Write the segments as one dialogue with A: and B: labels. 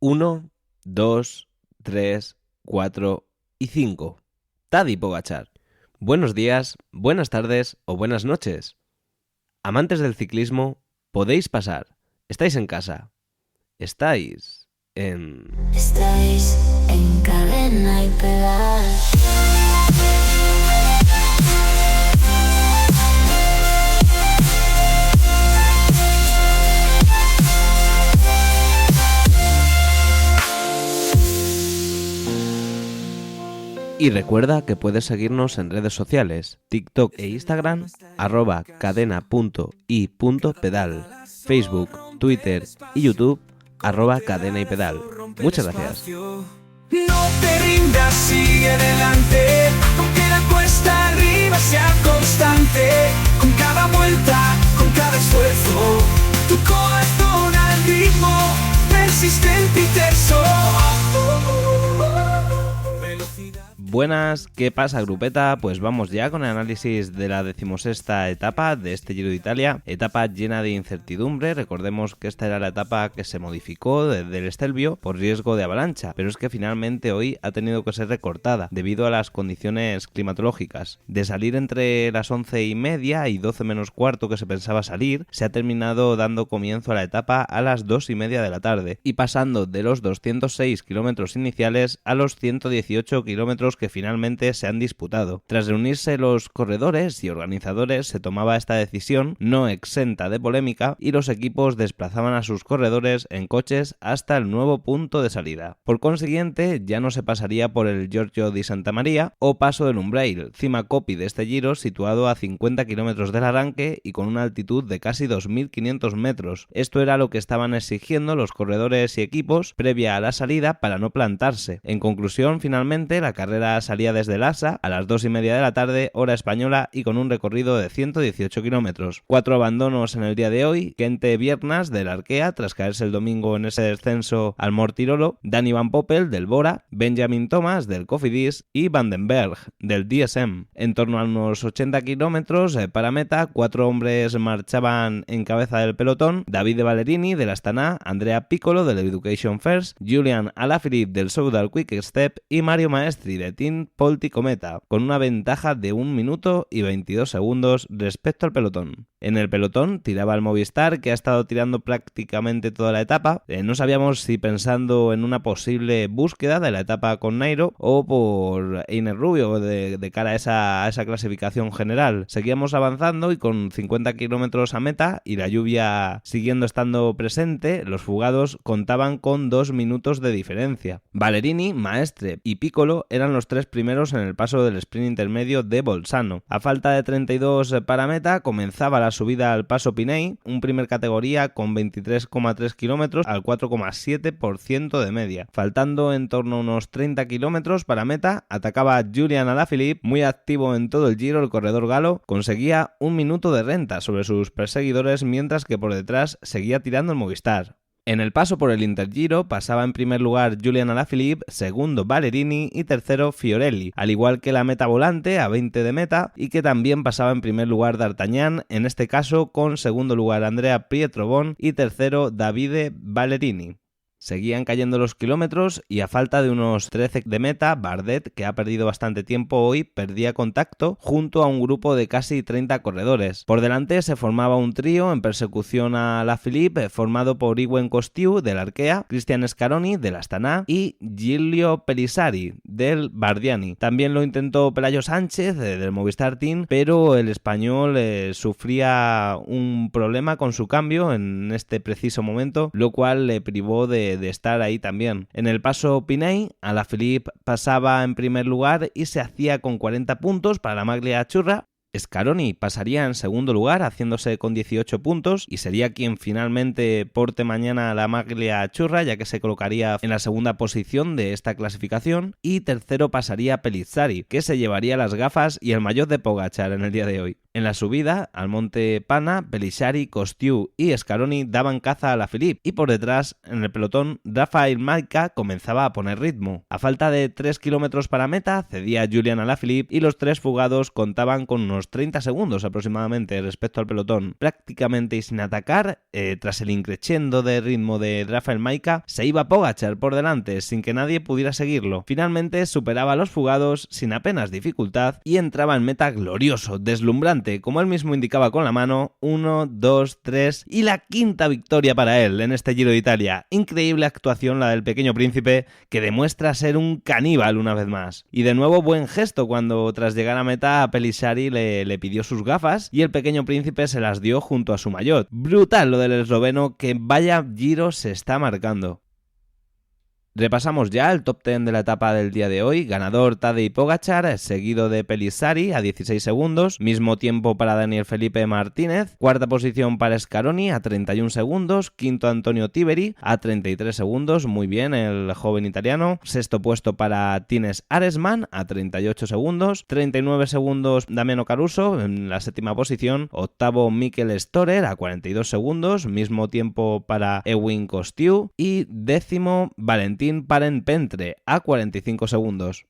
A: 1, 2, 3, 4 y 5. Tadej Pogačar. Buenos días, buenas tardes o buenas noches. Amantes del ciclismo, podéis pasar. Estáis en casa. Estáis en Cadena y Pedal. Y recuerda que puedes seguirnos en redes sociales, TikTok e Instagram, @cadena.y.pedal, Facebook, Twitter y YouTube, @cadena y pedal. Muchas gracias.
B: No te rindas, sigue adelante, aunque la cuesta arriba sea constante. Con cada vuelta, con cada esfuerzo, tu corazón al ritmo, persistente y terso.
A: Buenas, ¿qué pasa, grupeta? Pues vamos ya con el análisis de la 16ª etapa de este Giro de Italia, etapa llena de incertidumbre. Recordemos que esta era la etapa que se modificó desde el Stelvio por riesgo de avalancha, pero es que finalmente hoy ha tenido que ser recortada debido a las condiciones climatológicas. De salir entre las 11:30 y 12 menos cuarto que se pensaba salir, se ha terminado dando comienzo a la etapa a las 2:30 de la tarde y pasando de los 206 kilómetros iniciales a los 118 kilómetros que finalmente se han disputado. Tras reunirse los corredores y organizadores, se tomaba esta decisión no exenta de polémica y los equipos desplazaban a sus corredores en coches hasta el nuevo punto de salida. Por consiguiente, ya no se pasaría por el Giorgio di Santa Maria o Paso del Umbrail, cima copi de este Giro situado a 50 kilómetros del arranque y con una altitud de casi 2.500 metros. Esto era lo que estaban exigiendo los corredores y equipos previa a la salida para no plantarse. En conclusión, finalmente, la carrera salía desde Lhasa a las 2:30 de la tarde, hora española, y con un recorrido de 118 kilómetros. 4 abandonos en el día de hoy: Kente Viernas del Arkea tras caerse el domingo en ese descenso al Mortirolo, Dani Van Poppel del Bora, Benjamin Thomas del Cofidis y Vandenberg del DSM. En torno a unos 80 kilómetros para meta, 4 hombres marchaban en cabeza del pelotón: Davide Ballerini del Astana, Andrea Piccolo del Education First, Julian Alaphilippe del Soudal Quick Step y Mario Maestri de Team Polti Cometa, con una ventaja de 1 minuto y 22 segundos respecto al pelotón. En el pelotón tiraba el Movistar, que ha estado tirando prácticamente toda la etapa. No sabíamos si pensando en una posible búsqueda de la etapa con Nairo o por Einer Rubio de cara a esa clasificación general. Seguíamos avanzando y con 50 kilómetros a meta y la lluvia siguiendo estando presente, los fugados contaban con 2 minutos de diferencia. Ballerini, Maestre y Piccolo eran los 3 primeros en el paso del sprint intermedio de Bolzano. A falta de 32 para meta, comenzaba la subida al paso Piney, un primer categoría con 23,3 kilómetros al 4,7% de media. Faltando en torno a unos 30 kilómetros para meta, atacaba Julian Alaphilippe, muy activo en todo el Giro. El corredor galo conseguía 1 minuto de renta sobre sus perseguidores, mientras que por detrás seguía tirando el Movistar. En el paso por el Intergiro pasaba en primer lugar Julian Alaphilippe, segundo Ballerini y tercero Fiorelli, al igual que la meta volante a 20 de meta, y que también pasaba en primer lugar D'Artagnan, en este caso con segundo lugar Andrea Pietrobon y tercero Davide Ballerini. Seguían cayendo los kilómetros y a falta de unos 13 de meta, Bardet, que ha perdido bastante tiempo hoy, perdía contacto junto a un grupo de casi 30 corredores. Por delante se formaba un trío en persecución a Alaphilippe, formado por Ewan Costiu del Arkea, Cristian Scaroni del Astana y Giulio Pelissari del Bardiani. También lo intentó Pelayo Sánchez del Movistar Team, pero el español sufría un problema con su cambio en este preciso momento, lo cual le privó de estar ahí también. En el paso Piney, Alaphilippe pasaba en primer lugar y se hacía con 40 puntos para la Maglia Azzurra. Scaroni pasaría en segundo lugar haciéndose con 18 puntos y sería quien finalmente porte mañana la Maglia Azzurra, ya que se colocaría en la segunda posición de esta clasificación, y tercero pasaría Pellizzari, que se llevaría las gafas y el maillot de Pogačar en el día de hoy. En la subida al monte Pana, Pellizzari, Costiu y Scaroni daban caza a Alaphilippe y por detrás, en el pelotón, Rafał Majka comenzaba a poner ritmo. A falta de 3 kilómetros para meta, cedía Julian Alaphilippe y los tres fugados contaban con unos 30 segundos aproximadamente respecto al pelotón. Prácticamente y sin atacar, tras el increciendo de ritmo de Rafał Majka, se iba Pogačar por delante sin que nadie pudiera seguirlo. Finalmente superaba a los fugados sin apenas dificultad y entraba en meta glorioso, deslumbrante, como él mismo indicaba con la mano, 1, 2, 3 y la quinta victoria para él en este Giro de Italia. Increíble actuación la del pequeño príncipe, que demuestra ser un caníbal una vez más. Y de nuevo buen gesto cuando tras llegar a meta a Pellizzari le pidió sus gafas y el pequeño príncipe se las dio junto a su maillot. Brutal lo del esloveno, que vaya Giro se está marcando. Repasamos ya el top 10 de la etapa del día de hoy. Ganador Tadej Pogačar, seguido de Pellizzari a 16 segundos, mismo tiempo para Daniel Felipe Martínez, cuarta posición para Scaroni a 31 segundos, quinto Antonio Tiberi a 33 segundos, muy bien el joven italiano, sexto puesto para Tines Aresman a 38 segundos, 39 segundos Damiano Caruso en la séptima posición, octavo Mikel Storer a 42 segundos, mismo tiempo para Ewin Costiu y décimo Valentín Paren-Pentre a 45 segundos.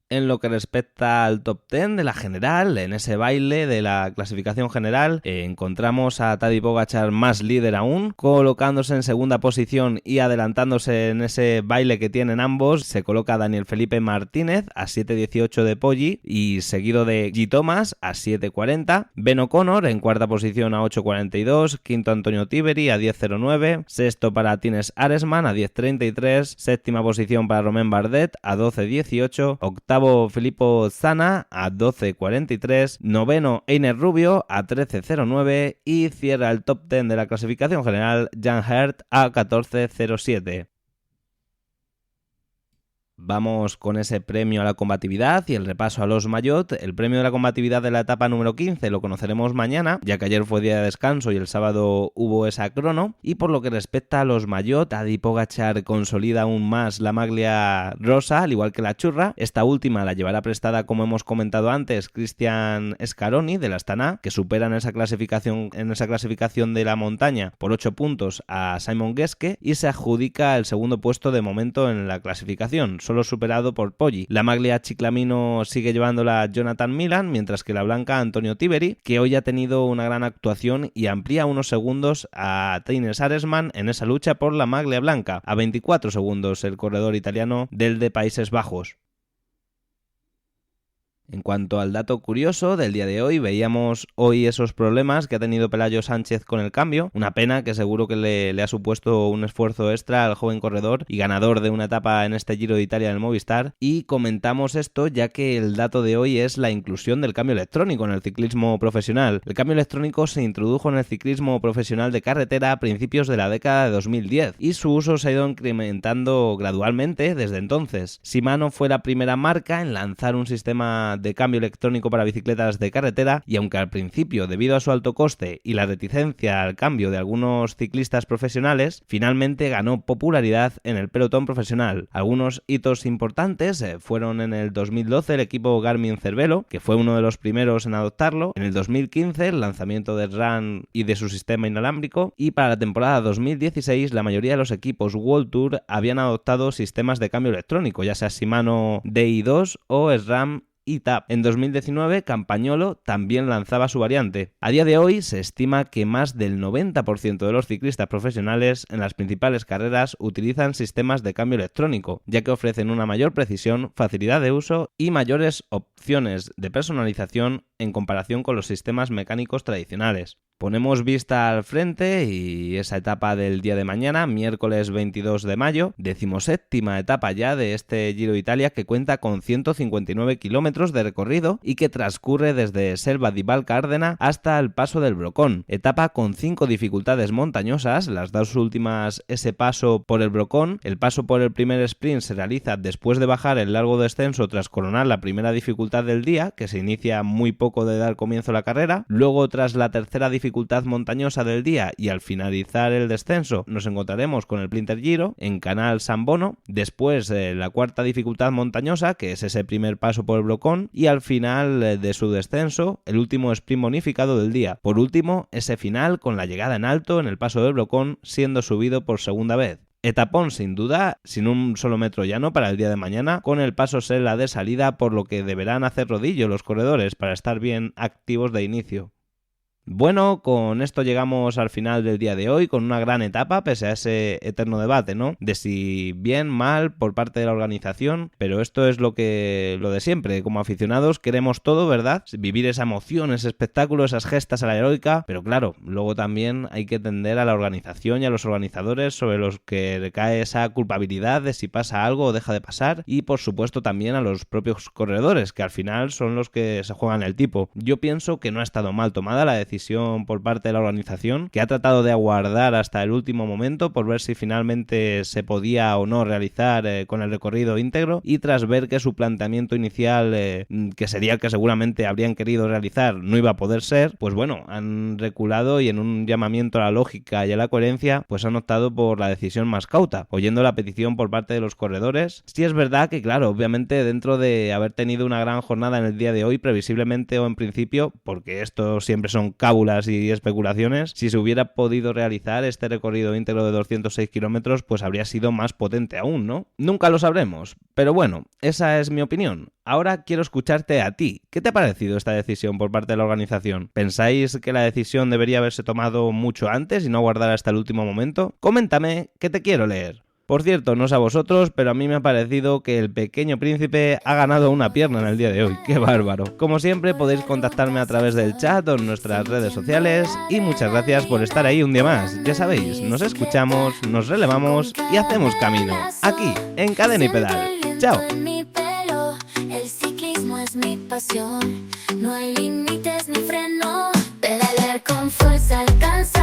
A: En lo que respecta al top 10 de la general, en ese baile de la clasificación general, encontramos a Tadej Pogačar más líder aún, colocándose en segunda posición y adelantándose en ese baile que tienen ambos. Se coloca Daniel Felipe Martínez a 7.18 de Poggi y seguido de G. Thomas a 7.40, Ben O'Connor en cuarta posición a 8.42, quinto Antonio Tiberi a 10.09, sexto para Tines Aresman a 10.33, séptima posición para Romain Bardet a 12.18, octavo Filippo Zana a 12.43, noveno Einer Rubio a 13.09 y cierra el top 10 de la clasificación general Jan Hert a 14.07. Vamos con ese premio a la combatividad y el repaso a los maillot. El premio de la combatividad de la etapa número 15 lo conoceremos mañana, ya que ayer fue día de descanso y el sábado hubo esa crono. Y por lo que respecta a los maillot, Tadej Pogačar consolida aún más la maglia rosa, al igual que la churra. Esta última la llevará prestada, como hemos comentado antes, Cristian Scaroni de la Astana, que supera en esa clasificación de la montaña por 8 puntos a Simon Geschke y se adjudica el segundo puesto de momento en la clasificación, solo superado por Poggi. La maglia chiclamino sigue llevándola Jonathan Milan, mientras que la blanca Antonio Tiberi, que hoy ha tenido una gran actuación y amplía unos segundos a Tines Aresman en esa lucha por la maglia blanca, a 24 segundos el corredor italiano del de Países Bajos. En cuanto al dato curioso del día de hoy, veíamos hoy esos problemas que ha tenido Pelayo Sánchez con el cambio, una pena que seguro que le ha supuesto un esfuerzo extra al joven corredor y ganador de una etapa en este Giro de Italia del Movistar, y comentamos esto ya que el dato de hoy es la inclusión del cambio electrónico en el ciclismo profesional. El cambio electrónico se introdujo en el ciclismo profesional de carretera a principios de la década de 2010 y su uso se ha ido incrementando gradualmente desde entonces. Shimano fue la primera marca en lanzar un sistema de cambio electrónico para bicicletas de carretera, y aunque al principio, debido a su alto coste y la reticencia al cambio de algunos ciclistas profesionales, finalmente ganó popularidad en el pelotón profesional. Algunos hitos importantes fueron en el 2012 el equipo Garmin Cervelo, que fue uno de los primeros en adoptarlo, en el 2015 el lanzamiento de RAN y de su sistema inalámbrico, y para la temporada 2016 la mayoría de los equipos World Tour habían adoptado sistemas de cambio electrónico, ya sea Shimano DI2 o SRAM y TAP. En 2019, Campagnolo también lanzaba su variante. A día de hoy se estima que más del 90% de los ciclistas profesionales en las principales carreras utilizan sistemas de cambio electrónico, ya que ofrecen una mayor precisión, facilidad de uso y mayores opciones de personalización en comparación con los sistemas mecánicos tradicionales. Ponemos vista al frente y esa etapa del día de mañana, miércoles 22 de mayo, 17ª etapa ya de este Giro de Italia, que cuenta con 159 kilómetros de recorrido y que transcurre desde Selva di Valcardena hasta el paso del Brocón. Etapa con 5 dificultades montañosas, las dos últimas ese paso por el Brocón. El paso por el primer sprint se realiza después de bajar el largo descenso tras coronar la primera dificultad del día, que se inicia muy poco poco de dar comienzo a la carrera. Luego, tras la tercera dificultad montañosa del día y al finalizar el descenso, nos encontraremos con el Plinter Giro en Canal San Bono. Después, la cuarta dificultad montañosa, que es ese primer paso por el Brocón, y al final de su descenso, el último sprint bonificado del día. Por último, ese final con la llegada en alto en el paso del Brocón, siendo subido por segunda vez. Etapón sin duda, sin un solo metro llano para el día de mañana, con el paso Sella de salida, por lo que deberán hacer rodillo los corredores para estar bien activos de inicio. Bueno, con esto llegamos al final del día de hoy, con una gran etapa, pese a ese eterno debate, ¿no? De si bien, mal, por parte de la organización, pero esto es lo de siempre. Como aficionados queremos todo, ¿verdad? Vivir esa emoción, ese espectáculo, esas gestas a la heroica, pero claro, luego también hay que tender a la organización y a los organizadores sobre los que recae esa culpabilidad de si pasa algo o deja de pasar, y por supuesto también a los propios corredores, que al final son los que se juegan el tipo. Yo pienso que no ha estado mal tomada la decisión por parte de la organización, que ha tratado de aguardar hasta el último momento por ver si finalmente se podía o no realizar con el recorrido íntegro, y tras ver que su planteamiento inicial, que sería el que seguramente habrían querido realizar, no iba a poder ser, pues bueno, han reculado y en un llamamiento a la lógica y a la coherencia, pues han optado por la decisión más cauta, oyendo la petición por parte de los corredores. Sí es verdad que, claro, obviamente dentro de haber tenido una gran jornada en el día de hoy, previsiblemente o en principio, porque esto siempre son cábulas y especulaciones, si se hubiera podido realizar este recorrido íntegro de 206 kilómetros, pues habría sido más potente aún, ¿no? Nunca lo sabremos, pero bueno, esa es mi opinión. Ahora quiero escucharte a ti. ¿Qué te ha parecido esta decisión por parte de la organización? ¿Pensáis que la decisión debería haberse tomado mucho antes y no aguardar hasta el último momento? Coméntame, que te quiero leer. Por cierto, no sé a vosotros, pero a mí me ha parecido que el Pequeño Príncipe ha ganado una pierna en el día de hoy. ¡Qué bárbaro! Como siempre, podéis contactarme a través del chat o en nuestras redes sociales, y muchas gracias por estar ahí un día más. Ya sabéis, nos escuchamos, nos relevamos y hacemos camino. Aquí, en Cadena y Pedal. ¡Chao!
C: El ciclismo es mi pasión, no hay límites ni freno, pedalear con fuerza alcanza.